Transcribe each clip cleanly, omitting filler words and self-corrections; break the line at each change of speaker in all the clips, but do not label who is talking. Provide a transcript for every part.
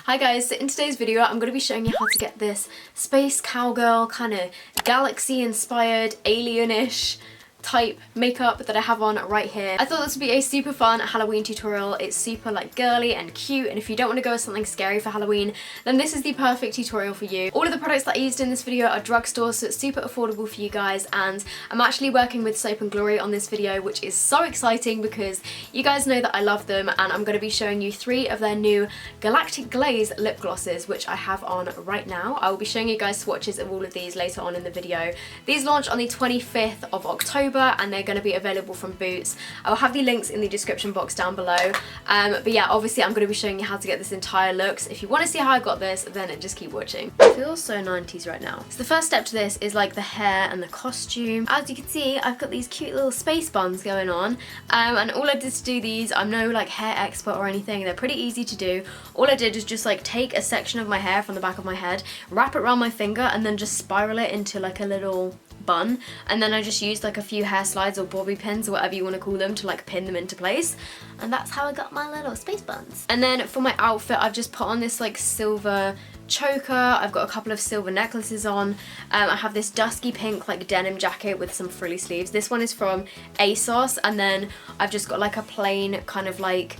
Hi guys, so in today's video I'm going to be showing you how to get this Space Cowgirl kind of galaxy inspired alien-ish type makeup that I have on right here. I thought this would be a super fun Halloween tutorial. It's super like girly and cute, and if you don't want to go with something scary for Halloween, then this is the perfect tutorial for you. All of the products that I used in this video are drugstore, so it's super affordable for you guys, and I'm actually working with Soap & Glory on this video, which is so exciting because you guys know that I love them, and I'm going to be showing you 3 of their new Galactic Glaze lip glosses, which I have on right now. I will be showing you guys swatches of all of these later on in the video. These launch on the 25th of October, and they're going to be available from Boots. I will have the links in the description box down below. But yeah, obviously I'm going to be showing you how to get this entire look. So if you want to see how I got this, then just keep watching. It feels so 90s right now. So the first step to this is like the hair and the costume. As you can see, I've got these cute little space buns going on. And all I did to do these, I'm no like hair expert or anything. They're pretty easy to do. All I did is just like take a section of my hair from the back of my head, wrap it around my finger, and then just spiral it into like a little bun, and then I just used like a few hair slides or bobby pins or whatever you want to call them to like pin them into place, and that's how I got my little space buns. And then for my outfit, I've just put on this like silver choker. I've got a couple of silver necklaces on. I have this dusky pink like denim jacket with some frilly sleeves. This one is from ASOS, and then I've just got like a plain kind of like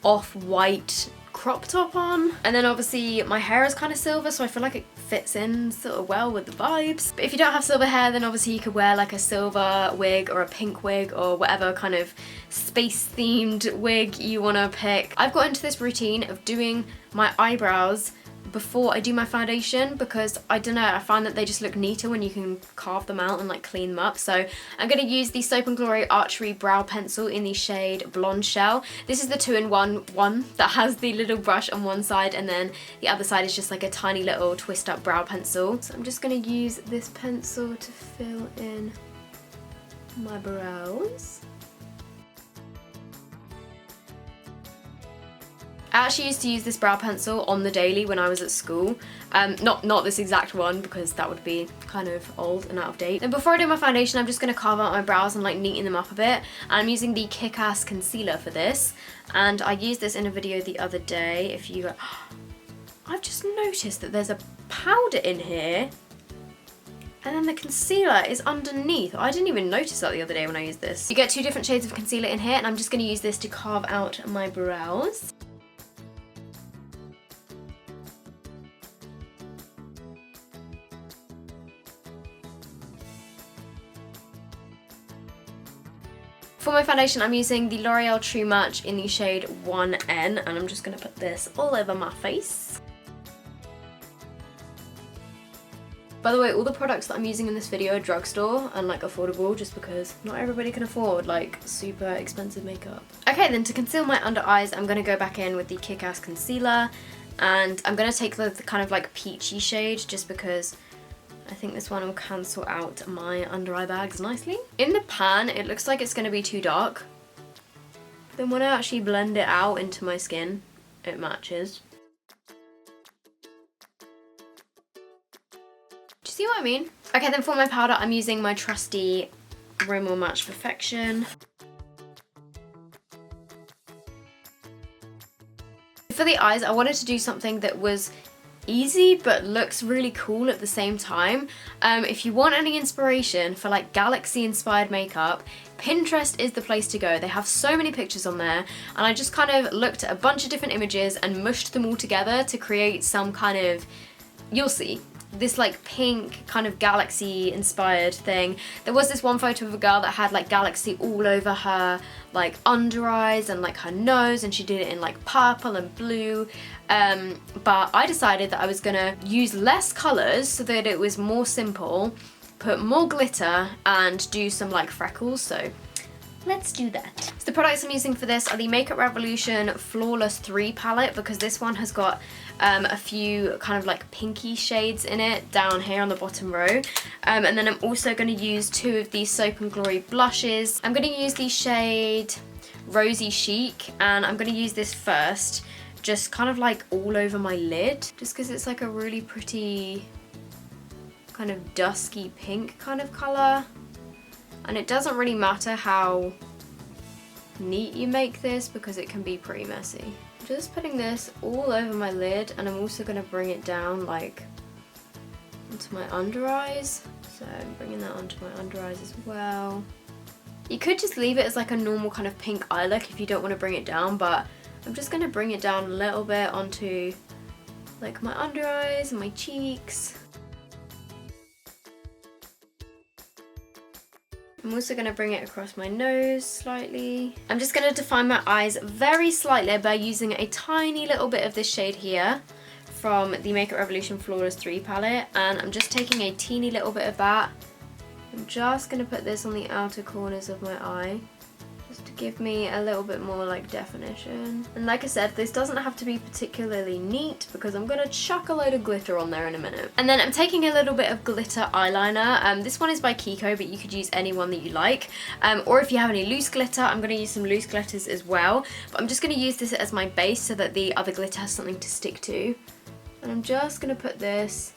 off-white crop top on, and then obviously my hair is kind of silver, so I feel like it fits in sort of well with the vibes. But if you don't have silver hair, then obviously you could wear like a silver wig or a pink wig or whatever kind of space themed wig you want to pick. I've got into this routine of doing my eyebrows before I do my foundation because I don't know, I find that they just look neater when you can carve them out and like clean them up. So I'm going to use the Soap & Glory Archery Brow Pencil in the shade Blonde Shell. This is the 2-in-1 one that has the little brush on one side, and then the other side is just like a tiny little twist up brow pencil. So I'm just going to use this pencil to fill in my brows. I actually used to use this brow pencil on the daily when I was at school. Not this exact one because that would be kind of old and out of date. And before I do my foundation, I'm just going to carve out my brows and like neaten them up a bit. And I'm using the Kick-Ass Concealer for this. And I used this in a video the other day. If you... I've just noticed that there's a powder in here. And then the concealer is underneath. I didn't even notice that the other day when I used this. You get 2 different shades of concealer in here, and I'm just going to use this to carve out my brows. For my foundation, I'm using the L'Oreal True Match in the shade 1N, and I'm just going to put this all over my face. By the way, all the products that I'm using in this video are drugstore and like affordable, just because not everybody can afford like super expensive makeup. Okay, then to conceal my under eyes, I'm going to go back in with the Kick-Ass Concealer, and I'm going to take the kind of like peachy shade just because I think this one will cancel out my under eye bags nicely. In the pan, it looks like it's going to be too dark. Then when I actually blend it out into my skin, it matches. Do you see what I mean? Okay, then for my powder, I'm using my trusty Rimmel Match Perfection. For the eyes, I wanted to do something that was easy but looks really cool at the same time. If you want any inspiration for like galaxy inspired makeup, Pinterest is the place to go. They have so many pictures on there, and I just kind of looked at a bunch of different images and mushed them all together to create some kind of, you'll see, this like pink kind of galaxy inspired thing. There was this one photo of a girl that had like galaxy all over her like under eyes and like her nose, and she did it in like purple and blue. But I decided that I was gonna use less colours so that it was more simple, put more glitter, and do some like freckles. So let's do that. So the products I'm using for this are the Makeup Revolution Flawless 3 palette, because this one has got a few kind of like pinky shades in it down here on the bottom row. And then I'm also going to use 2 of these Soap & Glory blushes. I'm going to use the shade Rosy Chic, and I'm going to use this first just kind of like all over my lid, just because it's like a really pretty kind of dusky pink kind of colour. And it doesn't really matter how neat you make this because it can be pretty messy. Just putting this all over my lid, and I'm also going to bring it down like onto my under eyes. So I'm bringing that onto my under eyes as well. You could just leave it as like a normal kind of pink eye look if you don't want to bring it down, but I'm just going to bring it down a little bit onto like my under eyes and my cheeks. I'm also going to bring it across my nose slightly. I'm just going to define my eyes very slightly by using a tiny little bit of this shade here from the Makeup Revolution Flawless 3 palette, and I'm just taking a teeny little bit of that. I'm just going to put this on the outer corners of my eye, just to give me a little bit more like definition. And like I said, this doesn't have to be particularly neat because I'm going to chuck a load of glitter on there in a minute. And then I'm taking a little bit of glitter eyeliner. This one is by Kiko, but you could use any one that you like. Or if you have any loose glitter, I'm going to use some loose glitters as well. But I'm just going to use this as my base so that the other glitter has something to stick to. And I'm just going to put this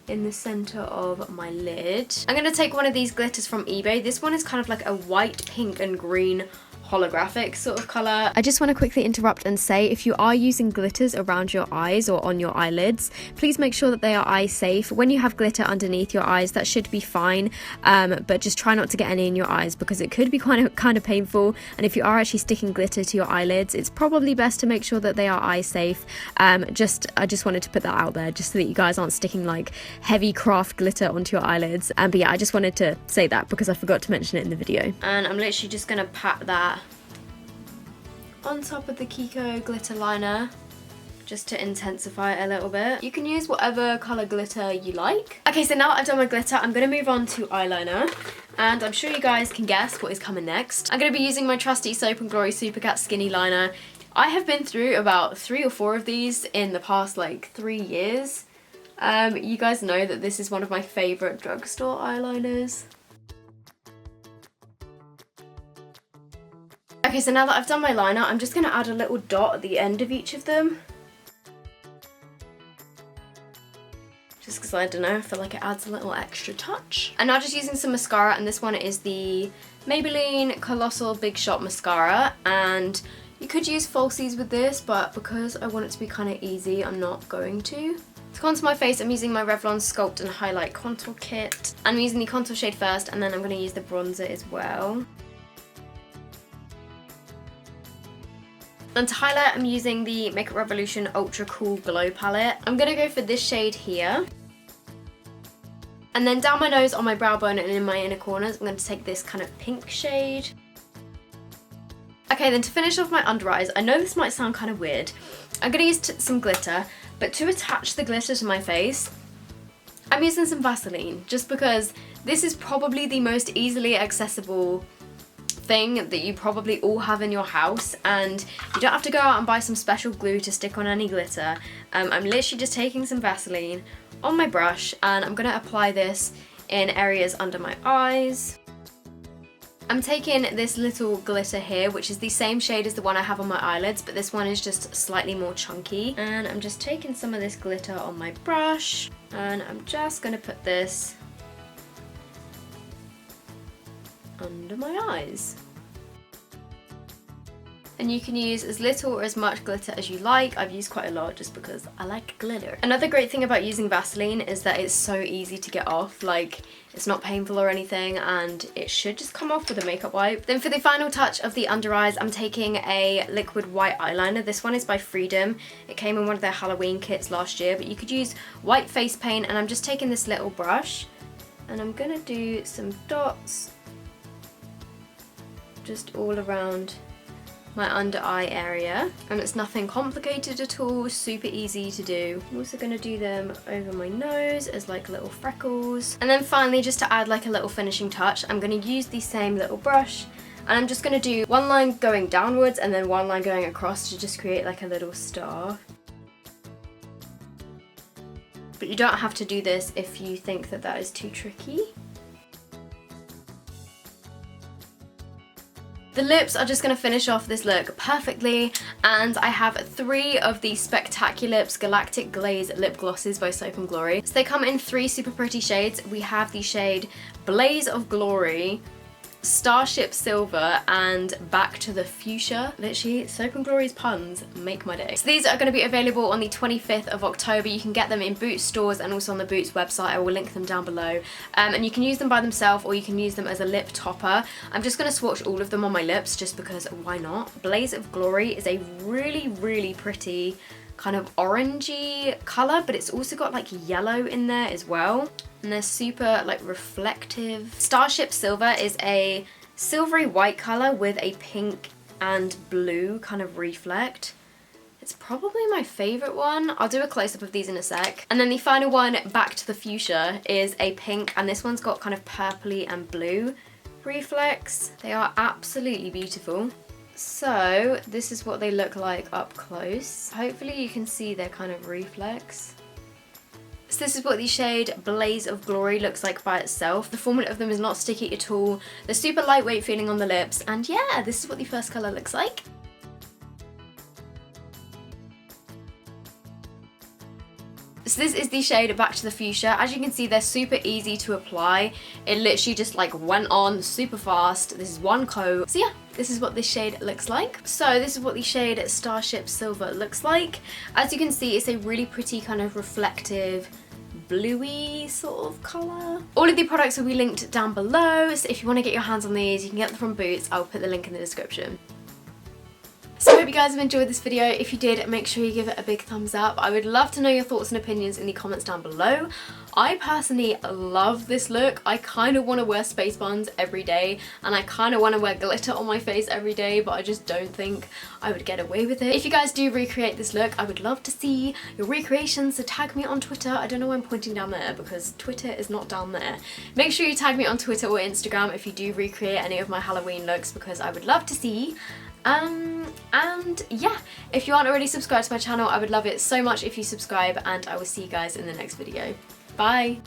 in the center of my lid. I'm going to take one of these glitters from eBay. This one is kind of like a white, pink and green holographic sort of colour. I just want to quickly interrupt and say, if you are using glitters around your eyes or on your eyelids, please make sure that they are eye safe. When you have glitter underneath your eyes, that should be fine, but just try not to get any in your eyes because it could be kind of painful. And if you are actually sticking glitter to your eyelids, it's probably best to make sure that they are eye safe. I just wanted to put that out there just so that you guys aren't sticking like heavy craft glitter onto your eyelids. But yeah, I just wanted to say that because I forgot to mention it in the video. And I'm literally just gonna pat that on top of the Kiko glitter liner just to intensify it a little bit. You can use whatever colour glitter you like. Okay, so now that I've done my glitter, I'm going to move on to eyeliner, and I'm sure you guys can guess what is coming next. I'm going to be using my trusty Soap & Glory Supercat Skinny Liner. I have been through about 3 or 4 of these in the past like 3 years. You guys know that this is one of my favourite drugstore eyeliners. Okay, so now that I've done my liner, I'm just going to add a little dot at the end of each of them. Just because, I don't know, I feel like it adds a little extra touch. I'm now just using some mascara, and this one is the Maybelline Colossal Big Shot Mascara. And you could use falsies with this, but because I want it to be kind of easy, I'm not going to. To contour my face, I'm using my Revlon Sculpt and Highlight Contour Kit. I'm using the contour shade first, and then I'm going to use the bronzer as well. And to highlight, I'm using the Makeup Revolution Ultra Cool Glow palette. I'm going to go for this shade here. And then down my nose, on my brow bone and in my inner corners, I'm going to take this kind of pink shade. Okay, then to finish off my under eyes, I know this might sound kind of weird. I'm going to use some glitter, but to attach the glitter to my face, I'm using some Vaseline, just because this is probably the most easily accessible thing that you probably all have in your house, and you don't have to go out and buy some special glue to stick on any glitter. I'm literally just taking some Vaseline on my brush, and I'm going to apply this in areas under my eyes. I'm taking this little glitter here, which is the same shade as the one I have on my eyelids, but this one is just slightly more chunky. And I'm just taking some of this glitter on my brush, and I'm just going to put this under my eyes. And you can use as little or as much glitter as you like. I've used quite a lot just because I like glitter. Another great thing about using Vaseline is that it's so easy to get off. Like, it's not painful or anything, and it should just come off with a makeup wipe. Then for the final touch of the under eyes, I'm taking a liquid white eyeliner. This one is by Freedom. It came in one of their Halloween kits last year, but you could use white face paint, and I'm just taking this little brush and I'm gonna do some dots just all around my under eye area, and it's nothing complicated at all, super easy to do. I'm also going to do them over my nose as like little freckles. And then finally, just to add like a little finishing touch, I'm going to use the same little brush, and I'm just going to do one line going downwards and then one line going across to just create like a little star. But you don't have to do this if you think that that is too tricky. The lips are just going to finish off this look perfectly, and I have 3 of the Spectaculips Galactic Glaze lip glosses by Soap & Glory. So they come in 3 super pretty shades. We have the shade Blaze of Glory, Starship Silver and Back to the Fuchsia. Literally, Soap and Glory's puns make my day. So these are going to be available on the 25th of October. You can get them in Boots stores and also on the Boots website. I will link them down below. And you can use them by themselves or you can use them as a lip topper. I'm just going to swatch all of them on my lips just because why not? Blaze of Glory is a really, really pretty kind of orangey colour, but it's also got like yellow in there as well. And they're super like reflective. Starship Silver is a silvery white colour with a pink and blue kind of reflect. It's probably my favourite one. I'll do a close-up of these in a sec. And then the final one, Back to the Fuchsia, is a pink, and this one's got kind of purpley and blue reflex. They are absolutely beautiful. So this is what they look like up close. Hopefully you can see their kind of reflex. So this is what the shade Blaze of Glory looks like by itself. The formula of them is not sticky at all. They're super lightweight feeling on the lips. And yeah, this is what the first colour looks like. So this is the shade Back to the Fuchsia. As you can see, they're super easy to apply. It literally just like went on super fast. This is one coat. So yeah, this is what this shade looks like. So this is what the shade Starship Silver looks like. As you can see, it's a really pretty kind of reflective bluey sort of colour. All of the products will be linked down below, so if you want to get your hands on these, you can get them from Boots. I'll put the link in the description. So I hope you guys have enjoyed this video. If you did, make sure you give it a big thumbs up. I would love to know your thoughts and opinions in the comments down below. I personally love this look. I kind of want to wear space buns every day, and I kind of want to wear glitter on my face every day, but I just don't think I would get away with it. If you guys do recreate this look, I would love to see your recreations, so tag me on Twitter. I don't know why I'm pointing down there because Twitter is not down there. Make sure you tag me on Twitter or Instagram if you do recreate any of my Halloween looks because I would love to see. And yeah, if you aren't already subscribed to my channel, I would love it so much if you subscribe, and I will see you guys in the next video. Bye!